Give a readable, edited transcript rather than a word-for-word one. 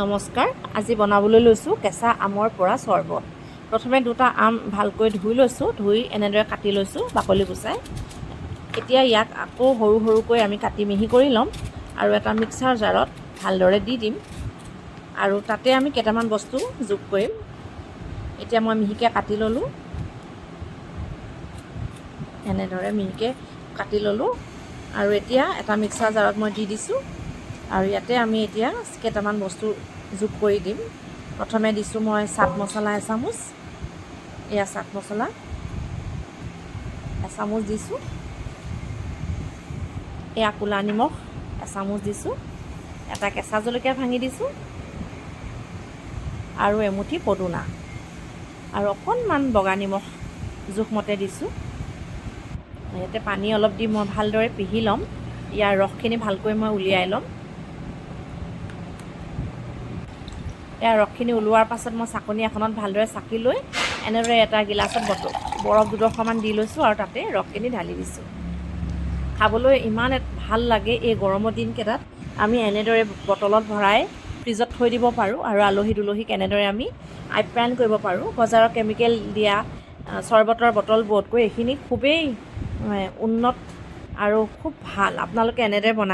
নমস্কাৰ। আজি বনাবলৈ লৈছোঁ কেঁচা আমৰ পৰা চৰ্বত। প্ৰথমে দুটা আম ভালকৈ ধুই লৈছোঁ, ধুই এনেদৰে কাটি লৈছোঁ বাকলি গুচাই। এতিয়া ইয়াক আকৌ সৰু সৰুকৈ আমি কাটি মিহি কৰি ল'ম আৰু এটা মিক্সাৰ জাৰত ভালদৰে দি দিম আৰু তাতে আমি কেইটামান বস্তু যোগ কৰিম। এতিয়া মই মিহিকৈ কাটি ল'লোঁ, এনেদৰে মিহিকৈ কাটি ল'লোঁ আৰু এতিয়া এটা মিক্সাৰ জাৰত মই দি দিছোঁ আৰু ইয়াতে আমি এতিয়া কেইটামান বস্তু যোগ কৰি দিম। প্ৰথমে দিছোঁ মই চাট মছলা এচামুচ, এয়া চাট মছলা এচামুচ দিছোঁ, এয়া ক'লা নিমখ এচামুচ দিছোঁ, এটা কেঁচা জলকীয়া ভাঙি দিছোঁ আৰু এমুঠি পদুনা আৰু অকণমান বগা নিমখ জোখমতে দিছোঁ। ইয়াতে পানী অলপ দি মই ভালদৰে পিহি ল'ম, ইয়াৰ ৰসখিনি ভালকৈ মই উলিয়াই ল'ম। ইয়াৰ ৰসখিনি ওলোৱাৰ পাছত মই চাকনি এখনত ভালদৰে চাকি লৈ এনেদৰে এটা গিলাচত বৰফ দুডোখৰমান দি লৈছোঁ আৰু তাতে ৰসখিনি ঢালি দিছোঁ। খাবলৈ ইমান ভাল লাগে এই গৰমৰ দিনকেইটাত। আমি এনেদৰে বটলত ভৰাই ফ্ৰিজত থৈ দিব পাৰোঁ আৰু আলহী দুলহীক এনেদৰে আমি আপ্যায়ন কৰিব পাৰোঁ। বজাৰৰ কেমিকেল দিয়া চৰ্বতৰ বটলবোৰতকৈ এইখিনি খুবেই উন্নত আৰু খুব ভাল। আপোনালোকে এনেদৰে বনাই